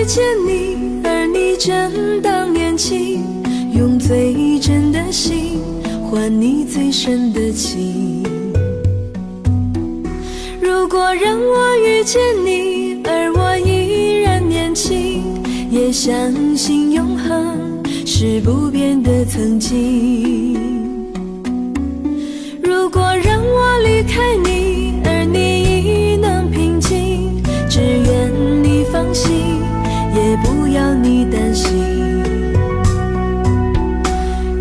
见你，而你正当年轻，用最真的心换你最深的情。如果让我遇见你，而我依然年轻，也相信永恒是不变的曾经。如果让我离开你，而你亦能平静，只愿你放心，也不要你担心。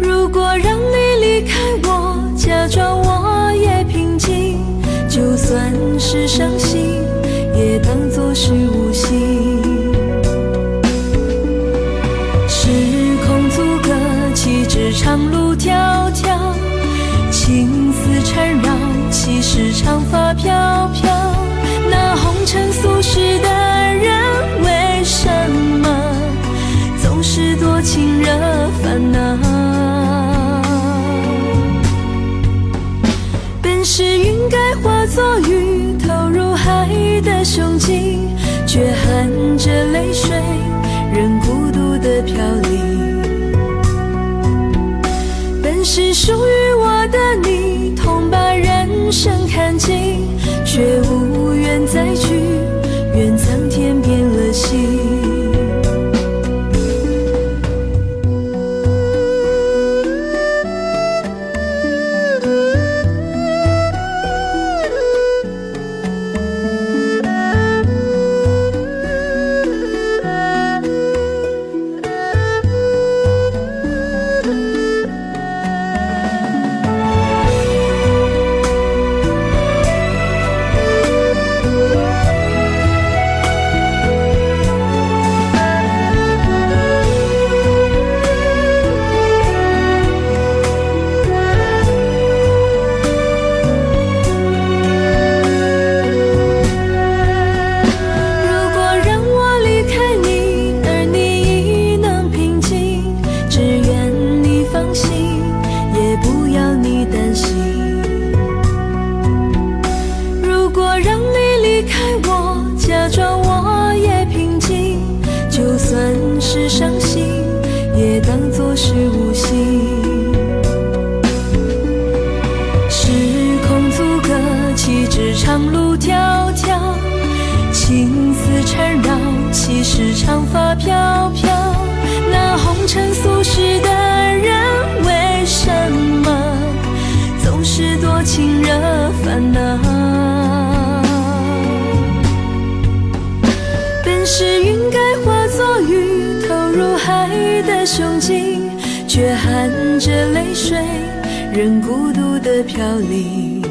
如果让你离开我，假装我也平静，就算是伤心，也当作是无心。时空阻隔，岂知长路迢迢，情丝缠绕，岂是长发飘飘。那红尘俗世的人，为什么总是多情惹烦恼？本是云该化作雨，投入海的胸襟，却含着泪水，任孤独的飘零。本是属于我的你，痛把人生看尽，却无缘再聚，愿苍天变了心。伤心也当作是无心。时空阻隔，岂知长路迢迢，情丝缠绕，岂是长发飘飘。那红尘俗世的人，为什么总是多情惹烦恼？本是云该化作雨，投入海的胸襟，却含着泪水，任孤独的飘零。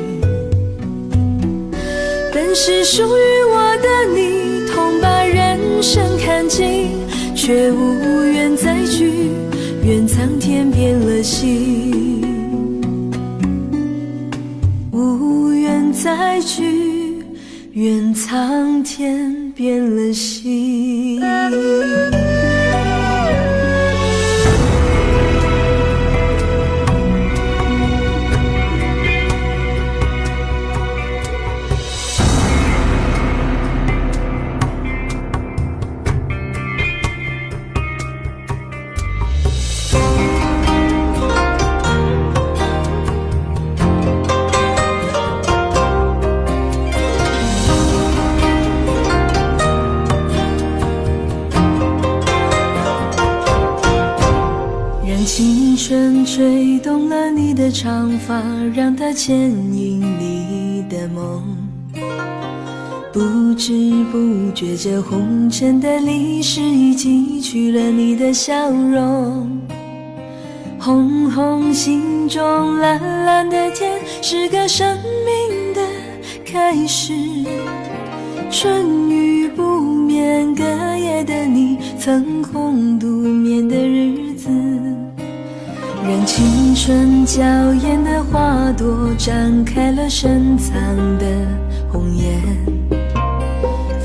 本是属于我的你，痛把人生看尽，却无缘再聚，愿苍天变了心。无缘再聚，愿苍天变了心。青春吹动了你的长发，让它牵引你的梦。不知不觉，这红尘的历史已记取了你的笑容。红红心中蓝蓝的天，是个生命的开始。春雨不眠，隔夜的你，曾空独眠的日子，让青春娇艳的花朵展开了深藏的红颜，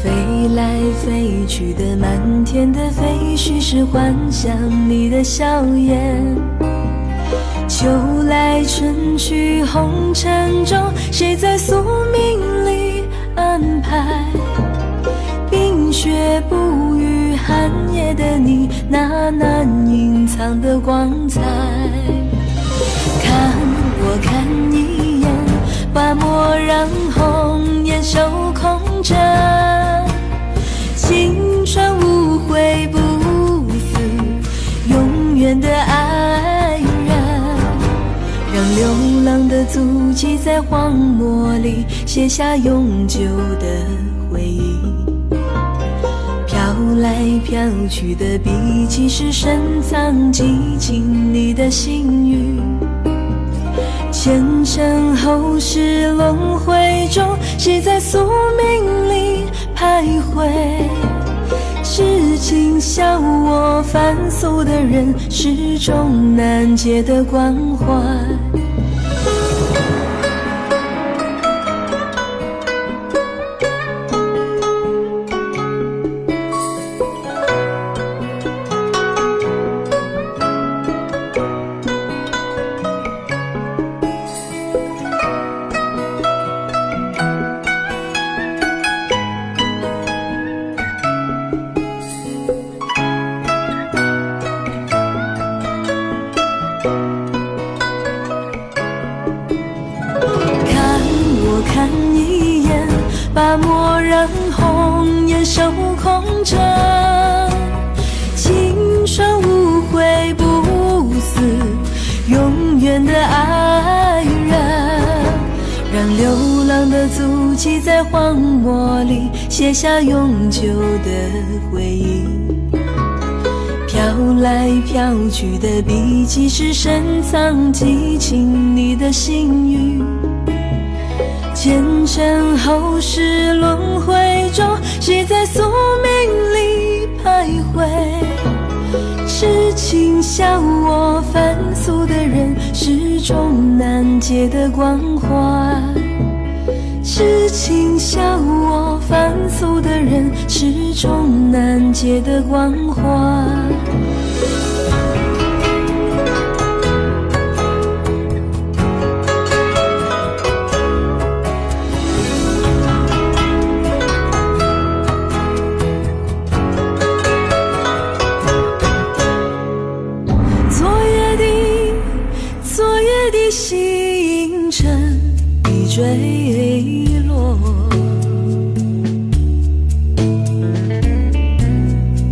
飞来飞去的满天的飞絮是幻想你的笑颜。秋来春去红尘中，谁在宿命里安排？冰雪不语寒夜的你，那难隐藏的光彩。看我看一眼，把墨染红颜手空着，青春无悔不死，永远的爱人。让流浪的足迹在荒漠里写下永久的回忆，飘来飘去的笔记是深藏激情你的心语。前尘后世轮回中，谁在宿命里徘徊？痴情笑我凡俗的人，始终难解的关怀。看一眼，把墨染红颜手空着，青春无悔不死，永远的爱人。让流浪的足迹在荒漠里写下永久的回忆，飘来飘去的笔记是深藏激情你的心语。前尘后世轮回中，谁在宿命里徘徊？痴情笑我凡俗的人，始终难解的关怀。痴情笑我凡俗的人，始终难解的关怀。星辰已坠落，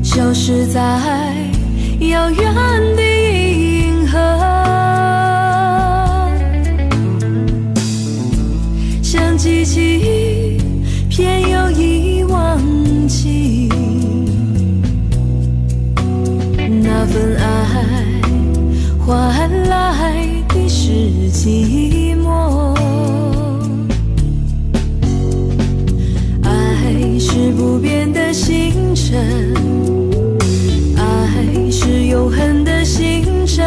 消失在遥远的银河，像记起偏又已忘记那份爱换来的是寂寞。爱是不变的星辰，爱是永恒的星辰，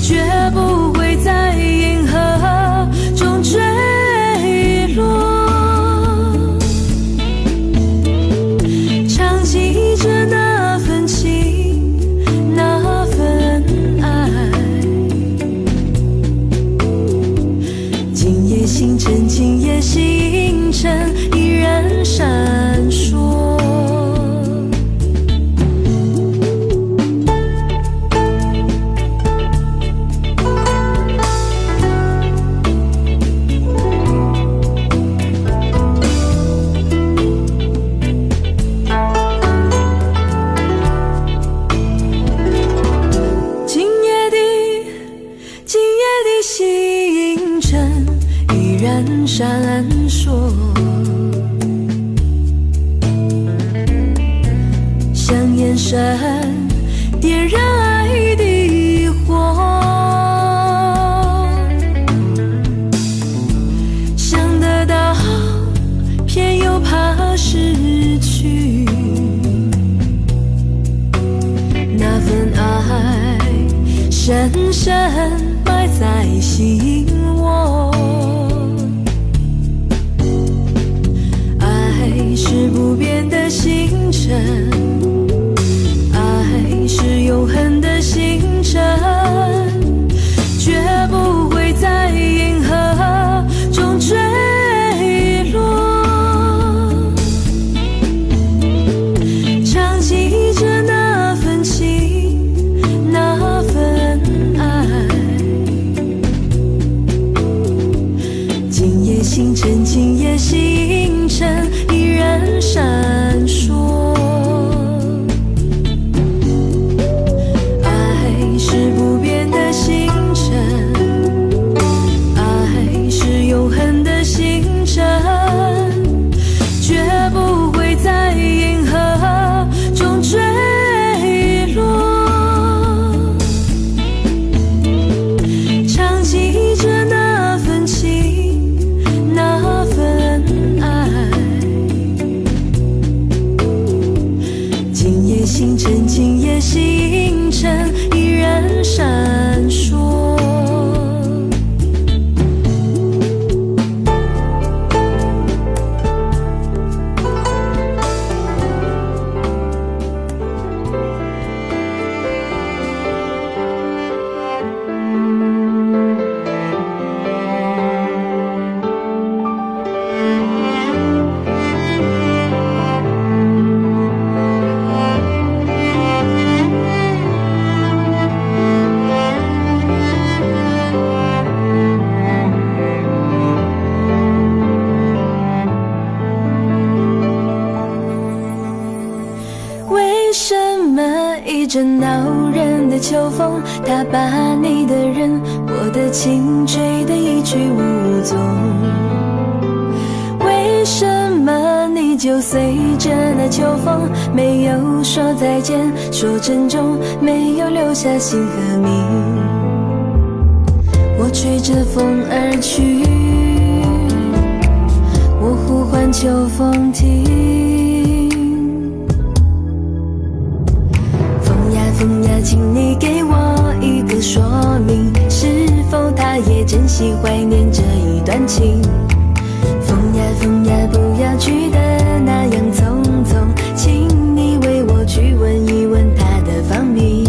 绝不会在银河中坠落。常记着那份情，那份爱。今夜星辰，今夜星辰依然闪烁。星辰依然闪烁，像眼神点燃爱的火，想得到偏又怕失去，那份爱深深埋在心窝。爱是不变的星辰，爱是永恒的星辰，绝不会在银河中坠落。唱起着那份情，那份爱，今夜星辰，今夜星辰依然闪烁。爱是不变的星辰，爱是永恒的星辰，绝不会在银河中坠落。唱起着那份情，那份爱，今夜星辰，今夜星辰依然闪烁。为什么一阵恼人的秋风，它把你的人，我的情吹得一去无踪？为什么你就随着那秋风，没有说再见，说珍重，没有留下姓和名？我吹着风而去，我呼唤秋风停。风呀，请你给我一个说明，是否他也珍惜怀念这一段情？风呀，不要去的那样匆匆，请你为我去问一问他的芳名。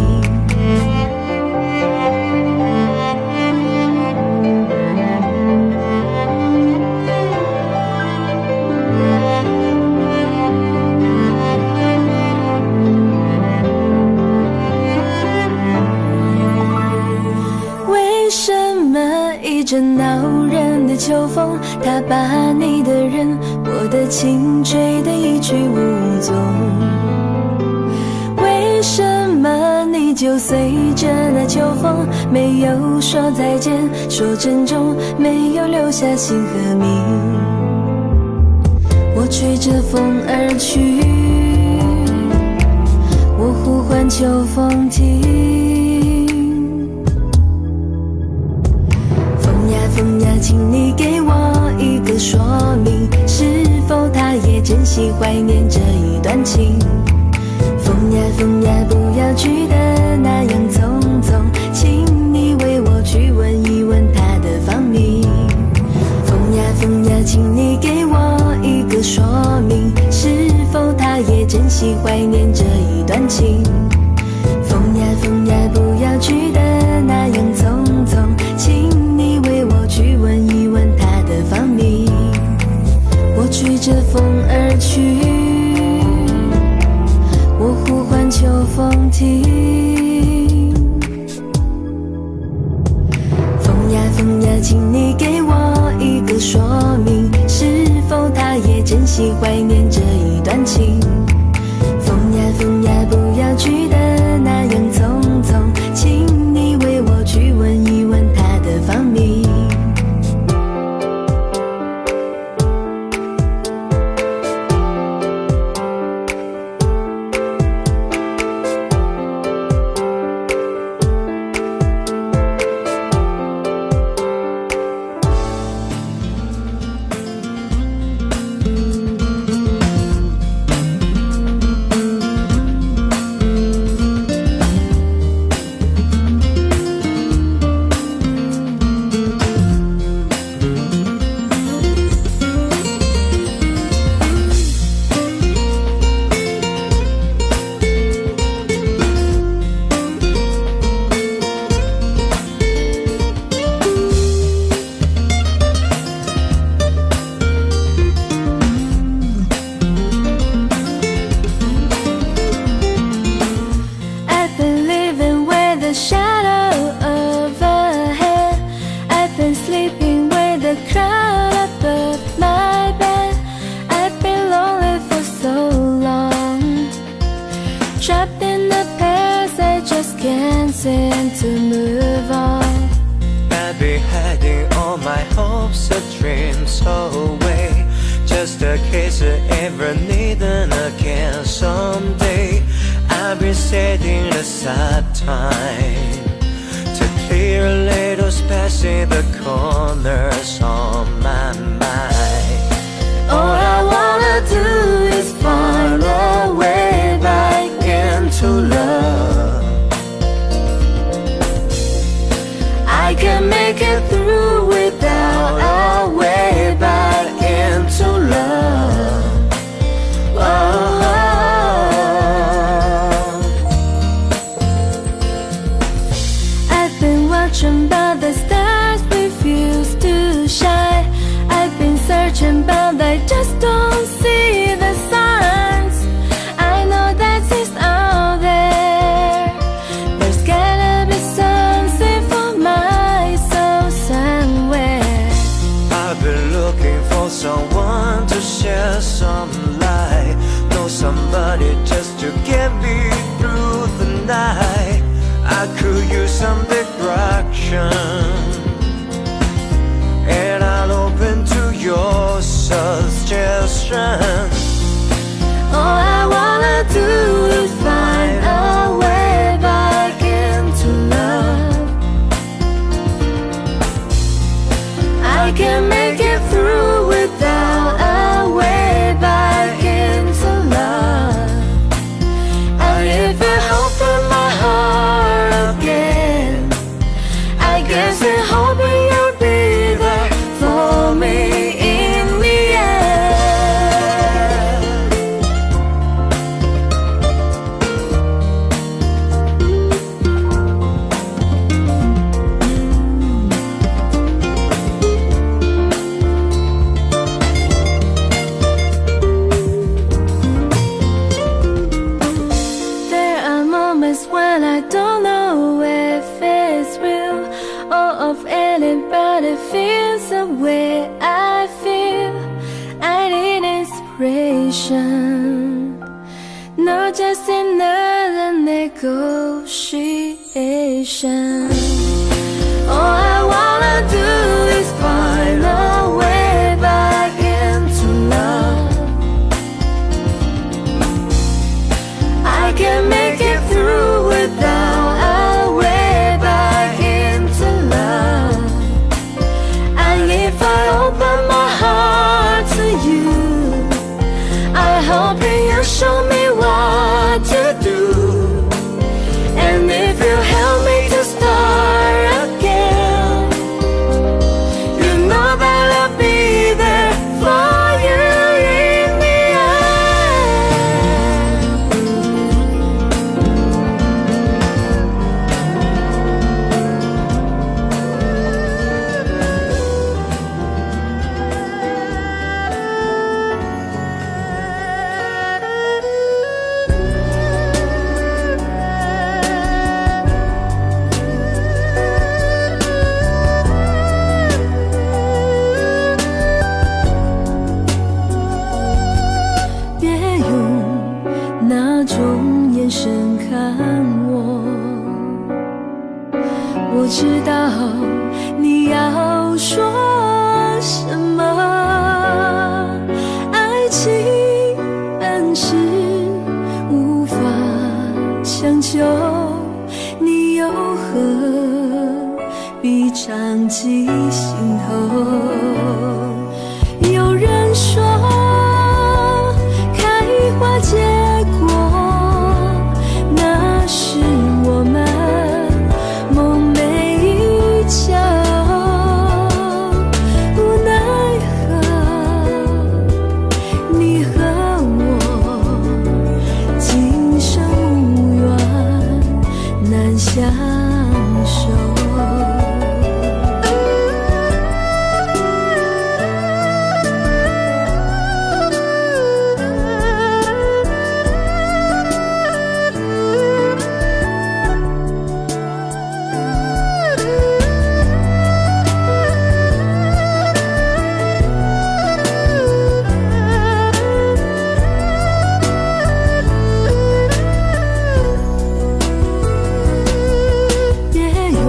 一阵恼人的秋风，它把你的人，我的情吹得一去无踪。为什么你就随着那秋风，没有说再见，说珍重，没有留下姓和名？我吹着风而去，我呼唤秋风停。风呀，请你给我一个说明，是否他也珍惜怀念这一段情？风呀，不要去的那样匆匆，请你为我去问一问他的芳名。风呀，请你给我一个说明，是否他也珍惜怀念这一段情？风呀，不要去的那样匆匆，请你为我去问一问他的芳名。我吹着风而去，我呼唤秋风停。风呀，请你给我一个说明，是否他也珍惜怀念这一段情？风 move on. I'd be hiding all my hopes and dreams away, just in case I ever need them again someday. I'll be setting aside time to clear a little space in the corners of my mind. All I wanna do is find a way back into love. I can make it through without a way back into love. Oh. I've been watching, but the stars refuse to shine. I've been searching, but I just don't see the signs. I know that it's out there. There's gotta be something for my soul somewhere. I've been looking for someone to share some light, know somebody just to get me through the night. I could use some distraction, and I'll open to your suggestions. All I wanna do is find a way back into love. I can make it through without a way back into love. And if I open my heart again, I guess I'm hoping you'll be there for me in the end. There are moments when I don't know if it's real or of anybody feels the way I feel. I need inspiration, not just another negotiation. All I wanna do is find a way back into love. I can make it through without a way back into love. And if I open my heart to you, I hope you'll show me what to do. And if you help me to start again, you know that I'll be there for you in the别用那种眼神看我，我知道你要说什么。爱情本是无法强求，你又何必长记心头？有人说开花结果，那是我们梦寐以求。无奈何，你和我今生无缘，难相守。别用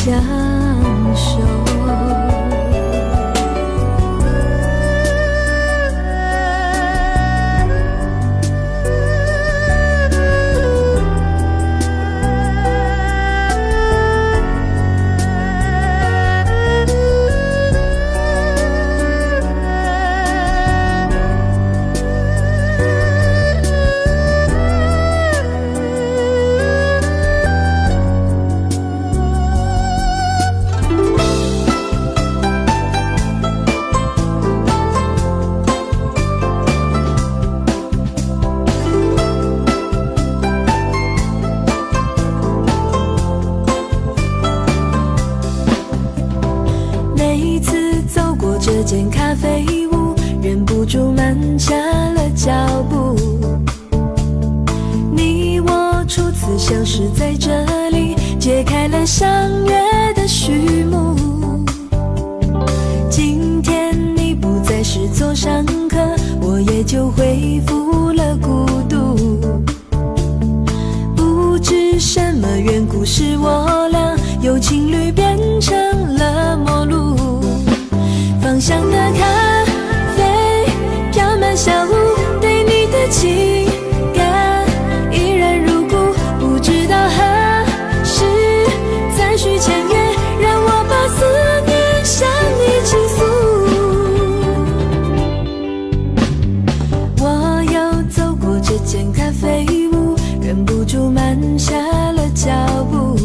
相守。这间咖啡屋，忍不住慢下了脚步。你我初次相识在这里，揭开了相约的序幕。今天你不再是座上客，我也就恢复了孤独。不知什么缘故，使我俩由情侣变成了陌路。芳香的咖啡飘满小屋，对你的情感依然如故。不知道何时再续前缘，让我把思念向你倾诉。我又走过这间咖啡屋，忍不住慢下了脚步。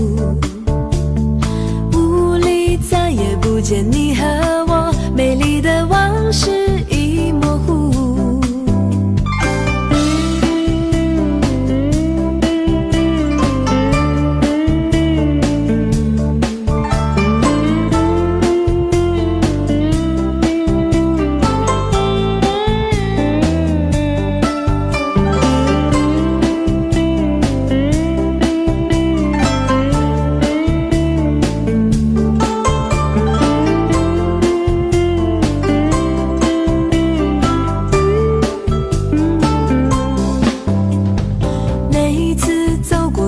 屋里再也不见你和我，美丽的往事已模糊。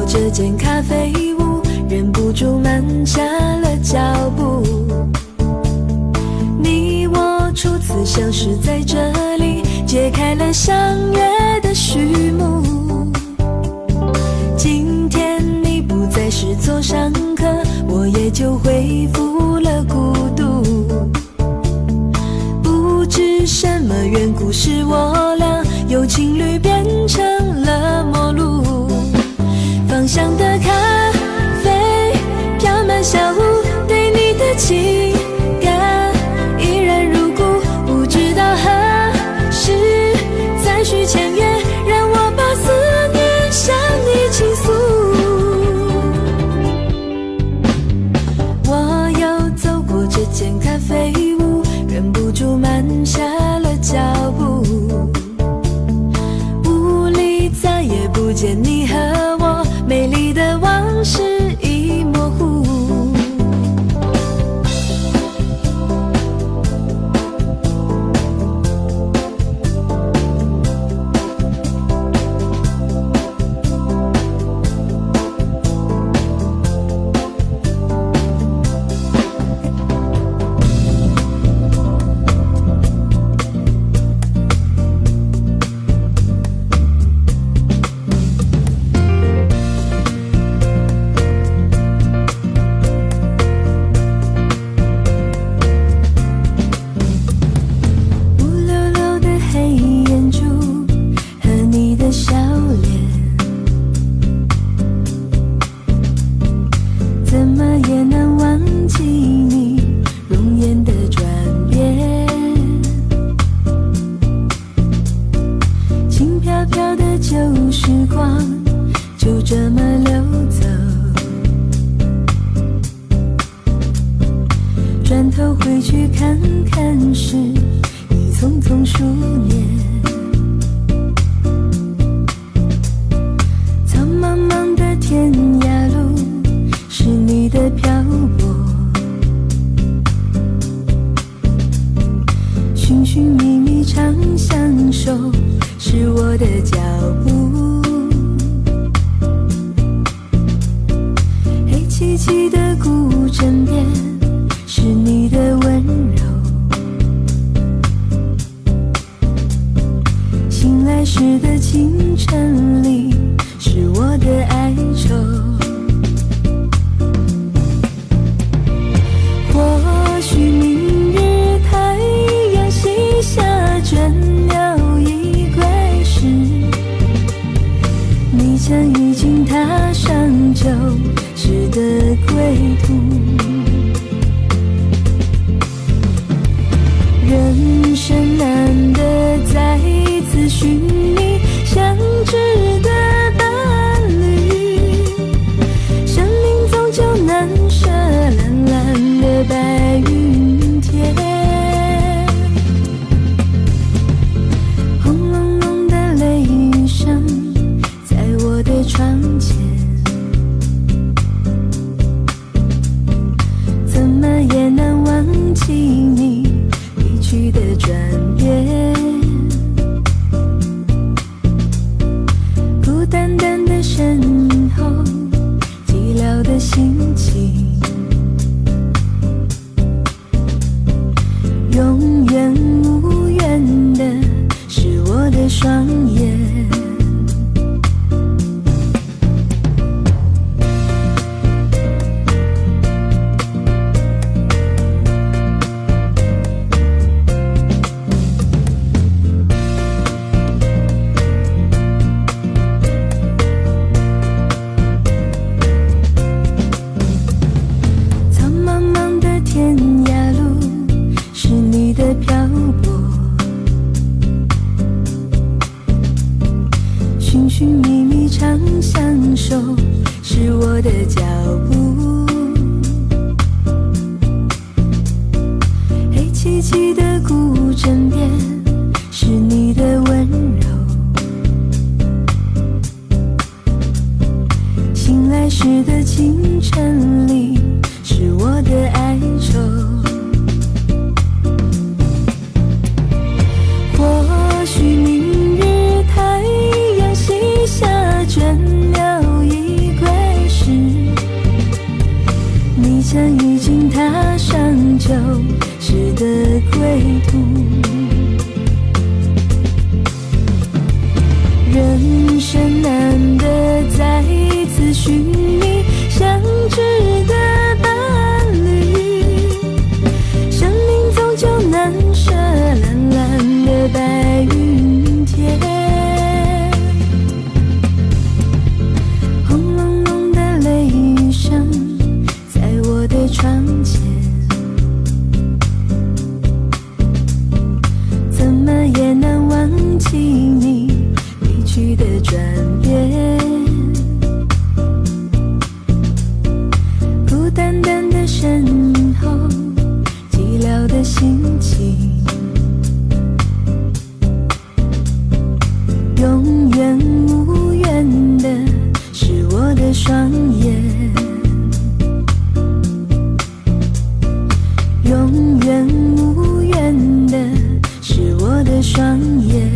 这间咖啡屋，忍不住慢下了脚步。你我初次相识在这里，揭开了相约的序幕。今天你不再是座上客，我也就恢复了孤独。不知什么缘故，使我俩由情侣变成了陌路。芳香的咖啡飘满小屋，对你的情感依然如故。不知道何时再续前缘，让我把思凄凄的古镇边，是你的温柔。醒来时的清晨里，是我的哀愁。或许明日太阳西下，倦鸟已归时，你将已经踏上旧时的归途。人生难得再次寻觅相知的伴侣，生命终究难舍蓝蓝的白云天。轰隆隆的雷声在我的窗前，怎么也难忘记你离去的转变。孤单单的身后，寂寥的心情，永远无缘的是我的双眼。寻寻觅觅常相守，是我的脚步。黑漆漆的古镇边，是你的温柔。醒来时的清晨里，是我的哀愁。或许明日太阳西下，倦鸟已归时，你将已经踏上旧时的归途。人生难得再次寻觅相知的伴侣，生命终究难舍蓝蓝的白云天。轰隆隆的雷声在我的窗前，怎么也难忘记你离去的转变。孤单单的身后，寂寥的心情，永远无缘的是我的双眼。永远无缘的是我的双眼。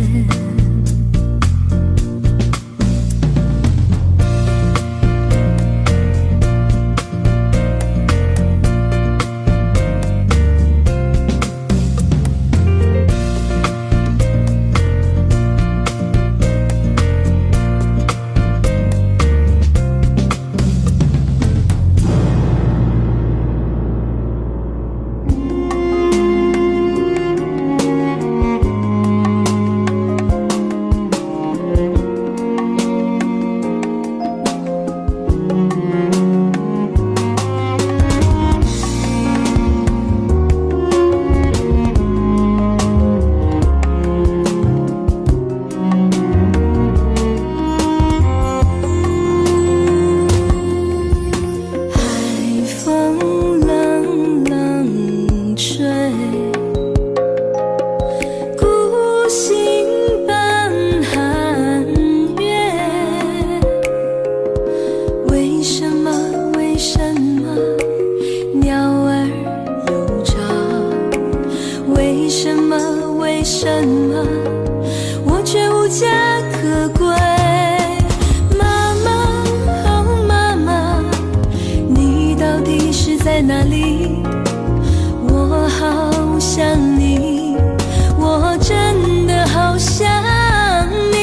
到底是在哪里？我好想你，我真的好想你，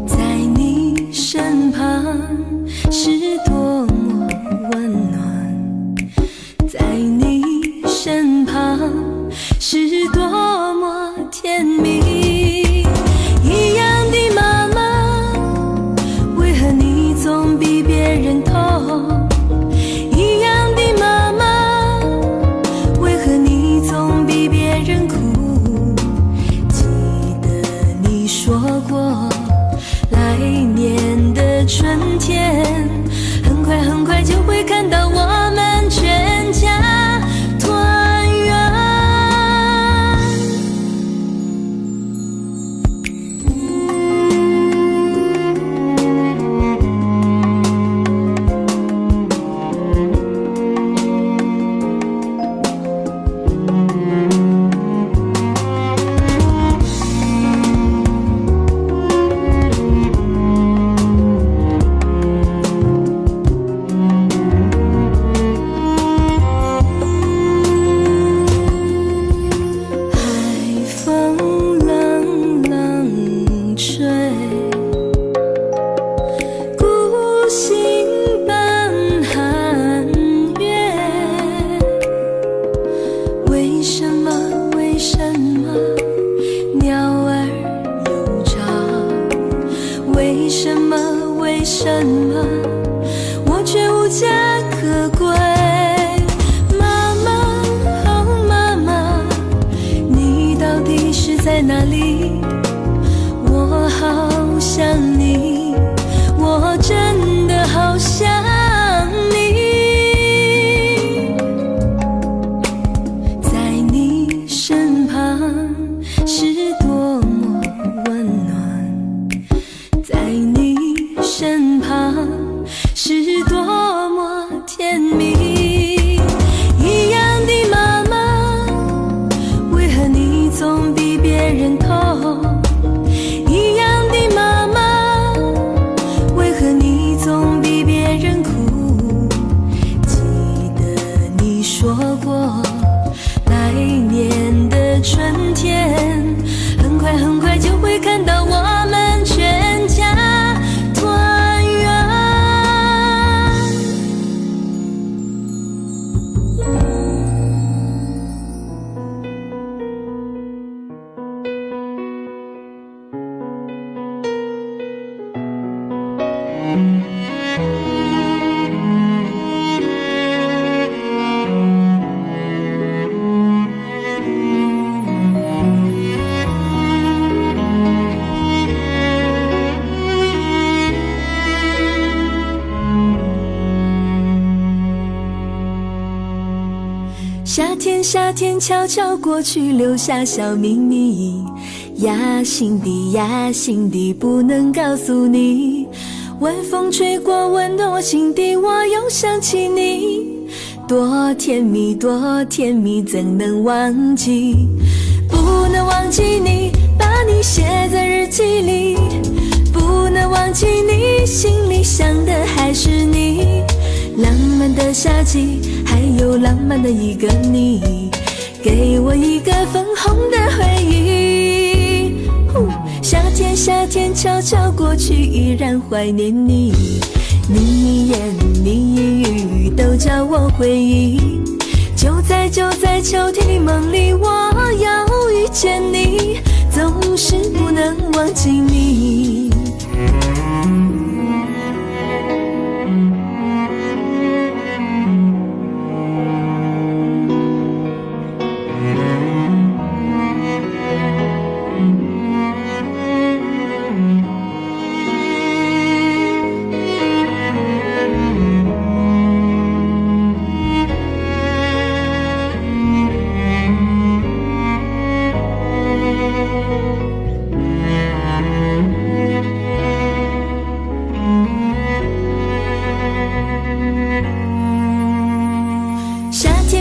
在你身旁是多么温暖，在你身旁是多么甜蜜。一样的妈妈，为何你总比别人痛？一样的妈妈，为何你总比别人苦？记得你说过，来年的春天，很快很快就会看到我们全家团圆。为什么我却无家可归？妈妈，哦妈妈，你到底是在哪里？我好想你，我真的好想你，在你身旁是多么温暖，在你身旁是多么甜蜜。一样的妈妈，为何你总比别人痛？一样的妈妈，为何你总比别人苦？记得你说过，来年的春天，很快很快就会看到我们全家团圆。夏天，夏天悄悄过去，留下小秘密，压心底，压心底，不能告诉你。晚风吹过，温暖我心底，我又想起你，多甜蜜，多甜蜜，怎能忘记？不能忘记你，把你写在日记里，不能忘记你，心里想的还是你。浪漫的夏季，还有浪漫的一个你，给我一个粉红的回忆。夏天，夏天悄悄过去，依然怀念你，你一言你一语都叫我回忆。就在秋天的梦里，我要遇见你，总是不能忘记你。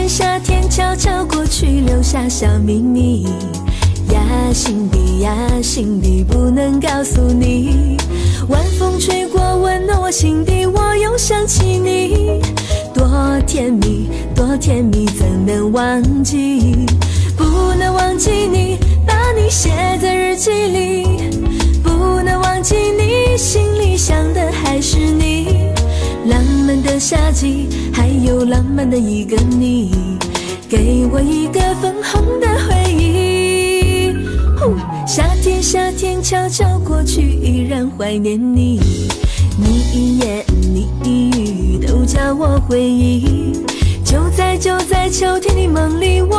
夏天悄悄过去，留下小秘密，呀，心底呀，心底不能告诉你。晚风吹过，温暖我心底，我又想起你。多甜蜜，多甜蜜，怎能忘记？不能忘记你，把你写在日记里。不能忘记你，心里想的还是你。浪漫的夏季，还有浪漫的一个你，给我一个粉红的回忆。夏天，夏天悄悄过去，依然怀念你。你一言，你一语，都叫我回忆。就在秋天的梦里，我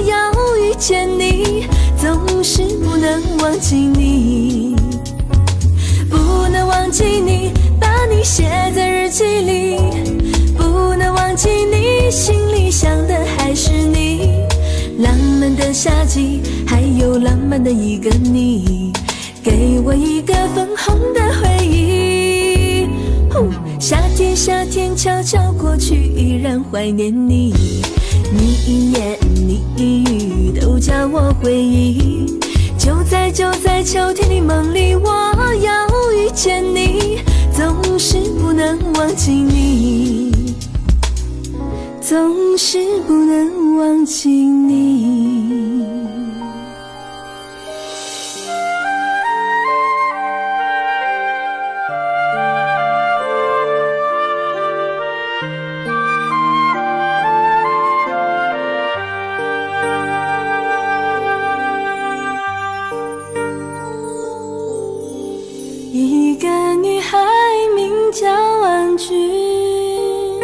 要遇见你，总是不能忘记你。不能忘记你，把你写在日记里。不能忘记你，心里想的还是你。浪漫的夏季，还有浪漫的一个你，给我一个粉红的回忆。夏天，夏天悄悄过去，依然怀念你。你一言，你一语，都叫我回忆。就在秋天的梦里，我要遇见你，总是不能忘记你，总是不能忘记你。一个女孩名叫婉君，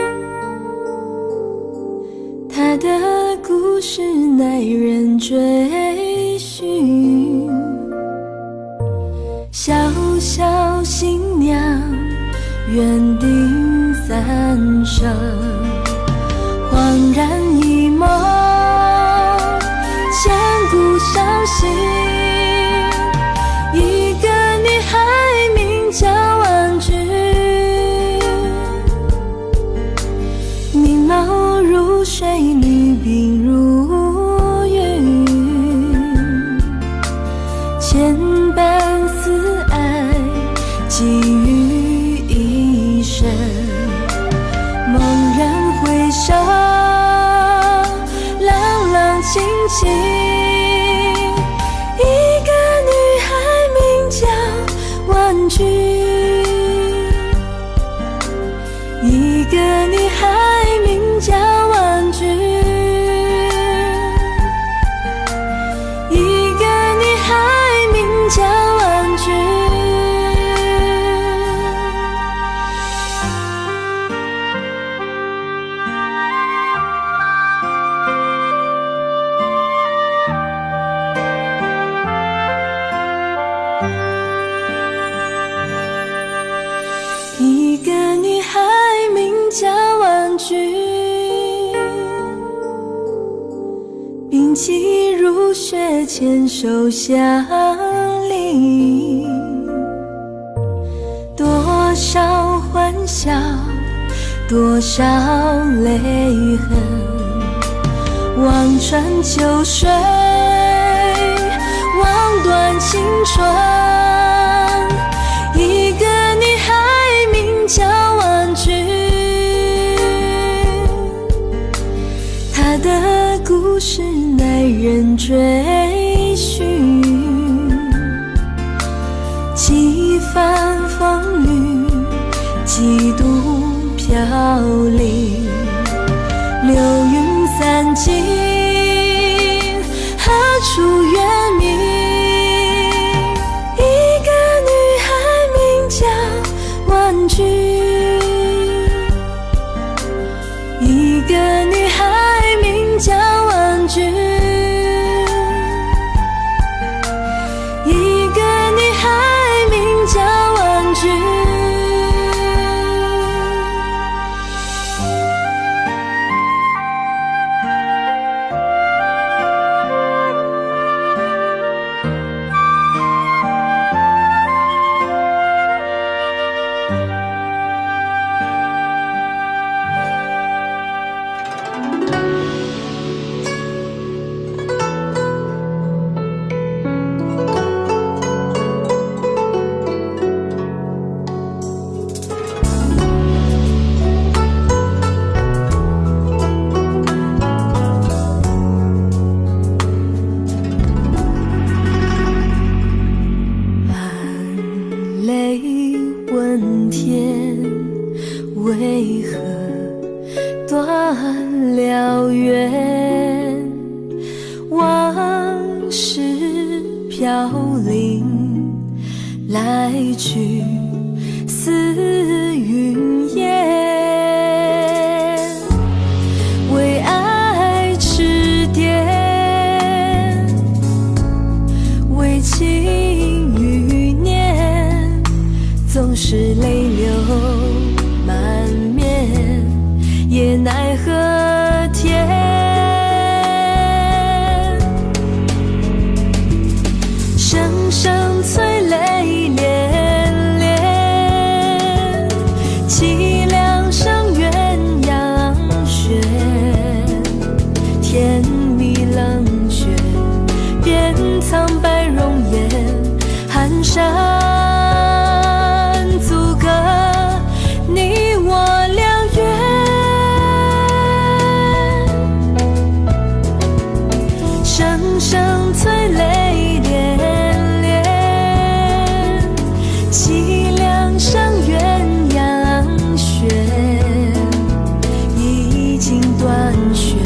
她的故事耐人追寻。小小新娘缘定三生，恍然一梦，千古伤心。一个女孩名叫婉君，明眸如水，绿鬓如云，千般思爱寄予一身。猛然回首，朗朗清清。婉君，一个女孩名叫婉君，一个女孩名叫婉君。一个女孩名叫婉君，冰肌如雪，牵手相离。多少欢笑，多少泪痕，望穿秋水，望断青春。一个女孩名叫婉君，她的故事耐人追寻。几番风雨，几度飘零，流云散尽，何处月明？一个女孩名叫婉君，一个女孩名叫婉君，一个女孩名叫婉君。天，为何断了缘？往事飘零，来去似云烟。为爱痴癫，为情欲念，总是泪流满面，也奈何天。声声催泪连连，凄凉上鸳鸯轩。甜蜜冷却，变苍白容颜，寒山阻隔你我两缘。声声催泪连连，凄凉上鸳鸯轩。已经断弦，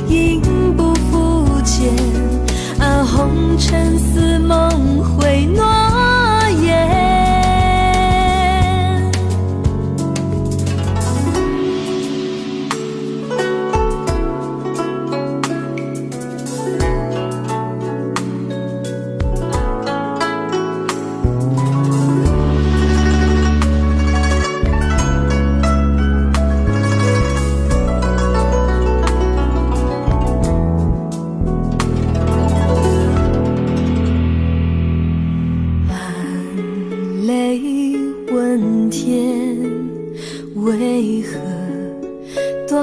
应不复见。啊，红尘似梦回诺言。泪问天，为何断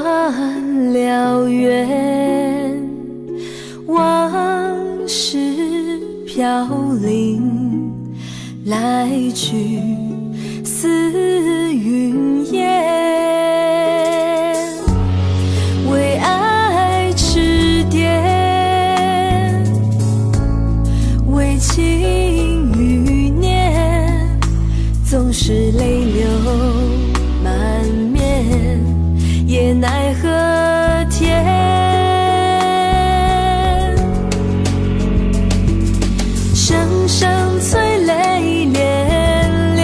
了缘？往事飘零，来去似云烟。为爱痴癫，为情欲念，总是泪流满面，也奈何天。声声催泪连连，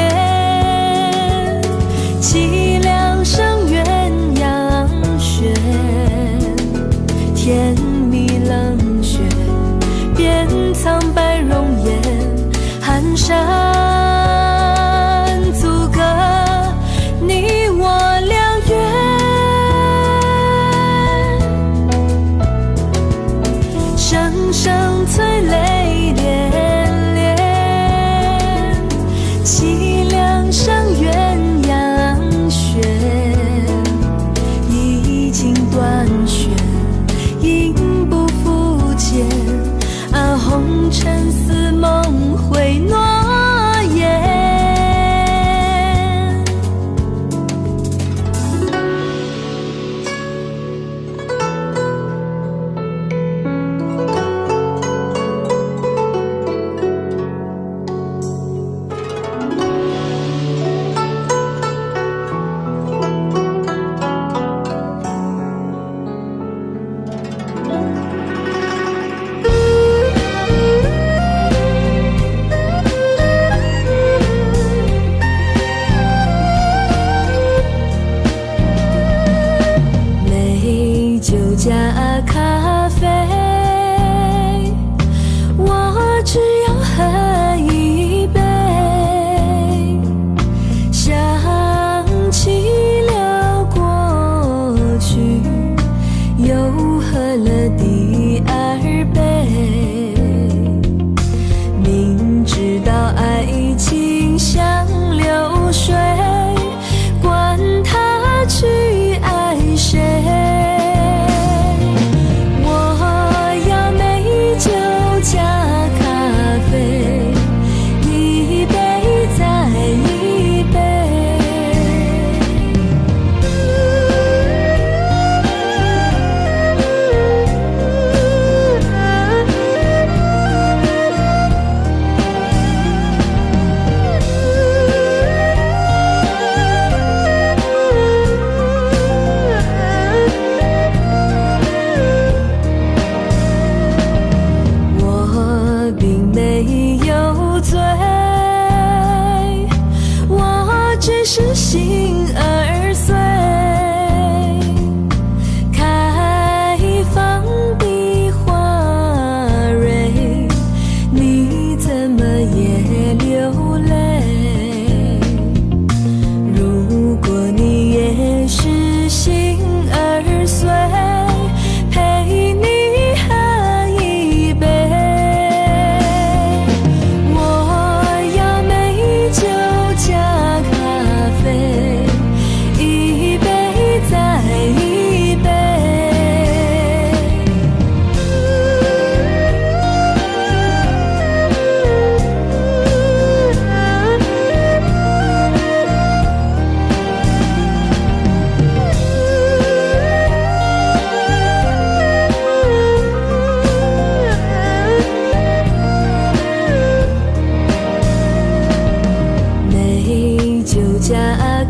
心儿碎，开放的花蕊，你怎么也流泪？如果你也是心儿碎，陪你喝一杯。我要美酒加咖啡，一杯再一杯。美酒加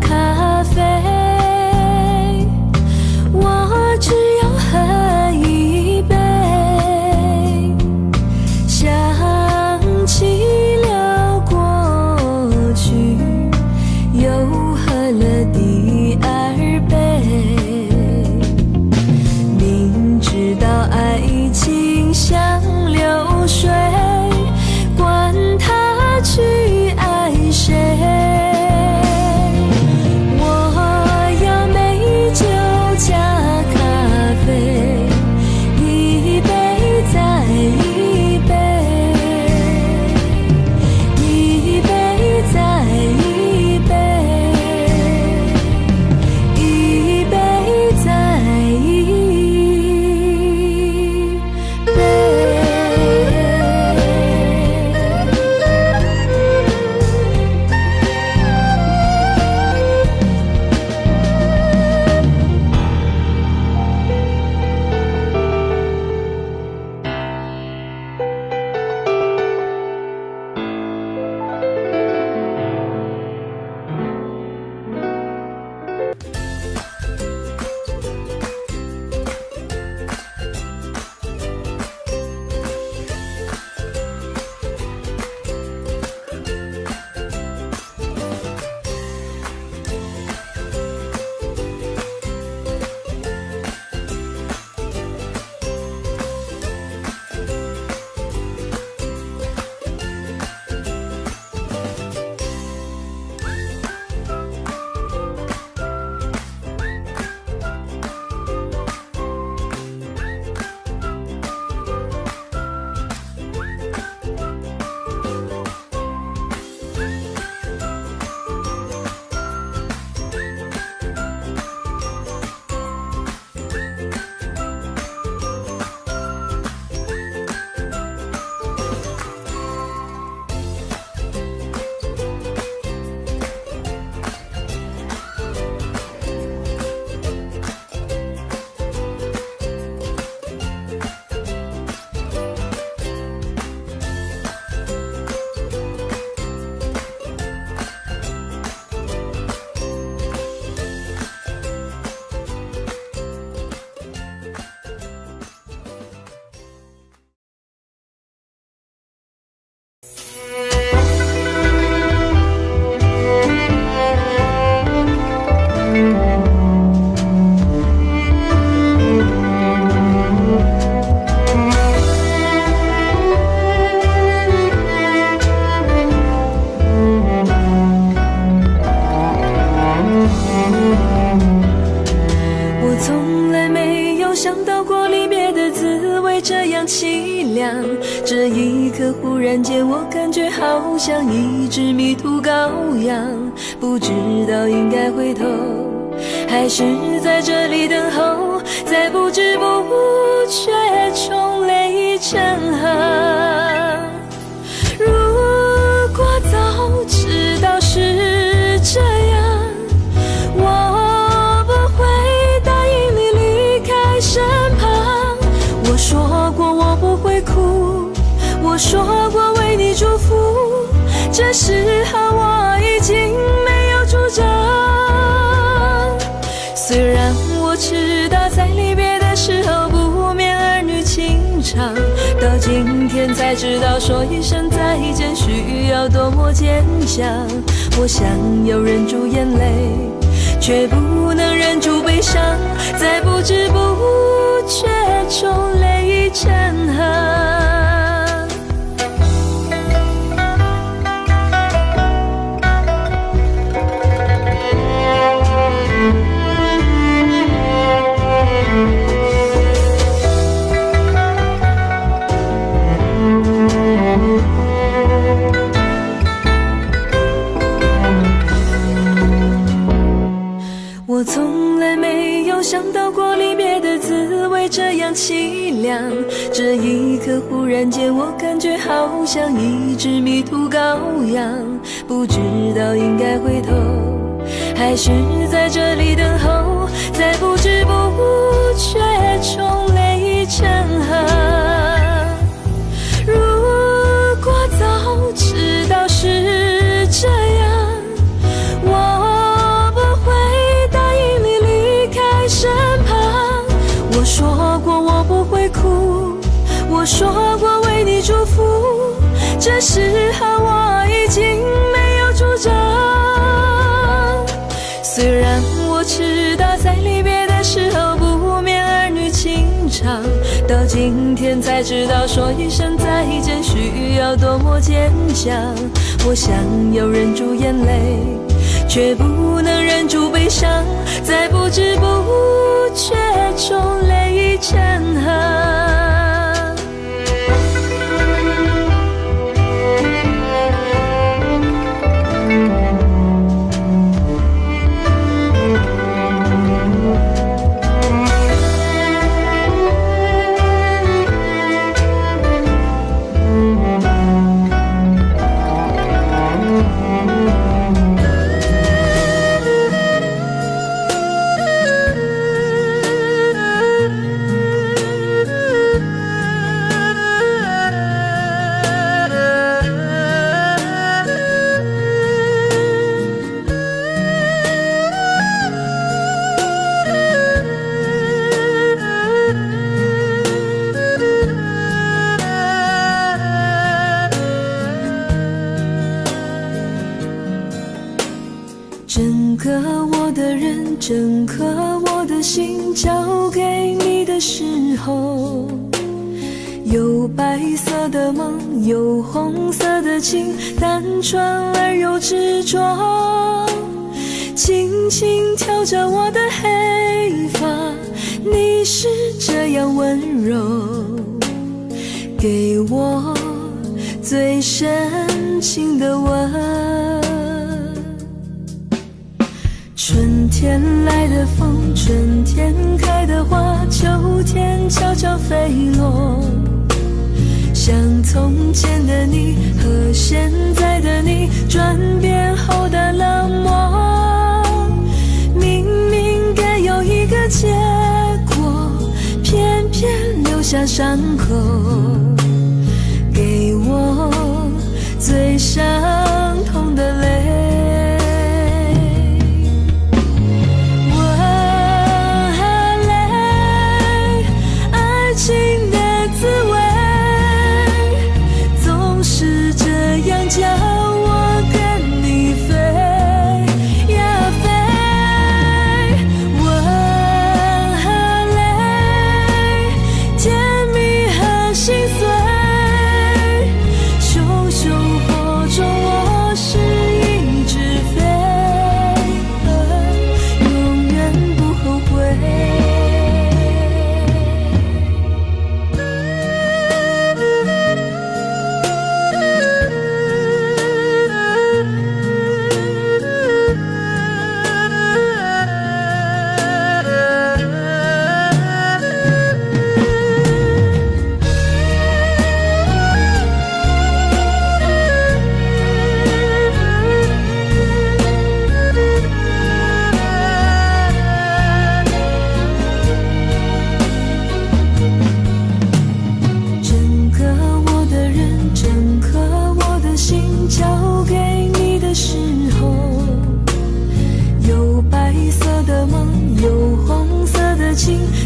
咖啡，我只要喝一杯。想起了过去，又喝了第二杯。明知道爱情像流水，管他去爱谁。我要美酒加咖啡，一杯再一杯，一杯再一杯，一杯再一杯。这一刻忽然间我感觉好像一只迷途羔羊，不知道应该回头还是在这里等候，在不知不觉中泪成河。如果早知道是这样，我不会答应你离开身旁。我说过我不会哭，我说过为你祝福，这时候我已经没有主张。虽然我知道在离别的时候不免儿女情长，到今天才知道说一声再见需要多么坚强。我想要忍住眼泪，却不能忍住悲伤，在不知不觉中泪已成河。我从来没有想到过离别的滋味这样凄凉，这一刻忽然间我感觉好像一只迷途羔羊，不知道应该回头还是在这里等候，在不知不觉中泪已成河。如果早知道是这样，我不会答应你离开身旁。我说过我不会哭，我说过为你祝福，这时候我已经没有主张。虽然我知道在离别的时候不免儿女情长，到今天才知道说一声再见需要多么坚强。我想要忍住眼泪，却不能忍住悲伤，在不知不觉中泪已成河。整个我的人，整颗我的心交给你的时候，有白色的梦，有红色的情，单纯而又执着，轻轻挑着我的黑发，你是这样温柔，给我最深情的吻。春天来的风，春天开的花，秋天悄悄飞落，像从前的你和现在的你转变后的冷漠，明明该有一个结果，偏偏留下伤口，给我最伤痛的泪。叫我跟你飞呀飞，吻和泪，甜蜜和心碎，熊熊火中我是一只飞蛾，永远不后悔。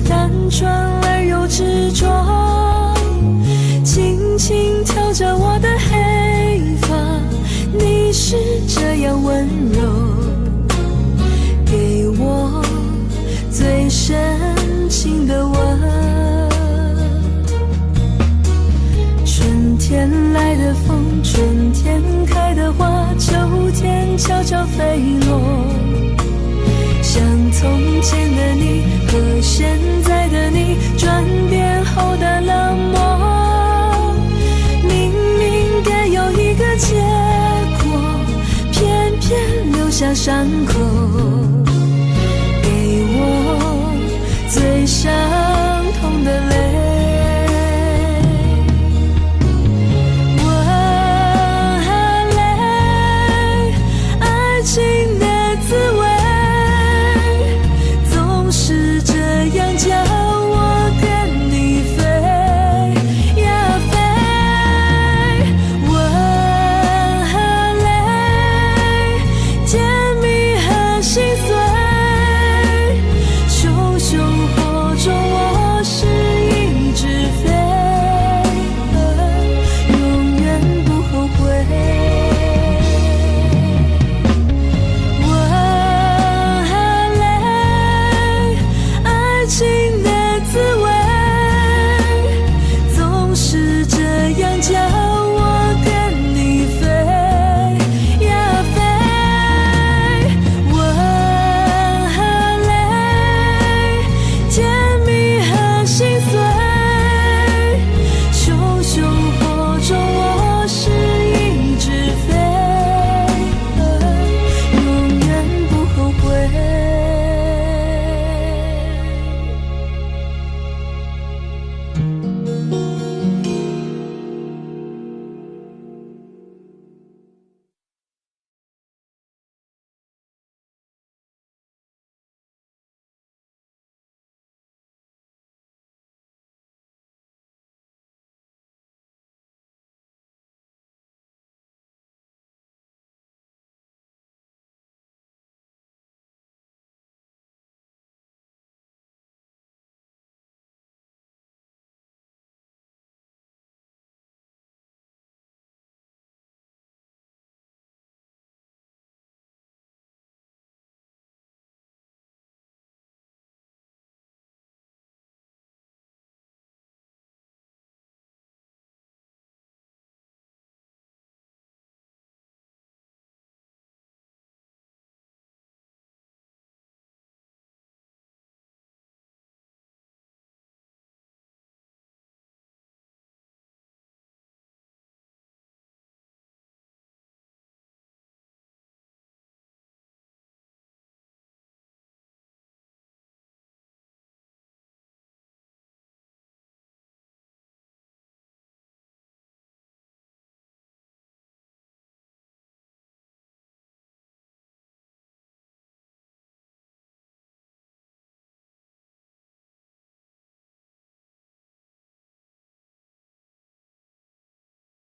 单纯而又执着，轻轻挑着我的黑发，你是这样温从前的你和现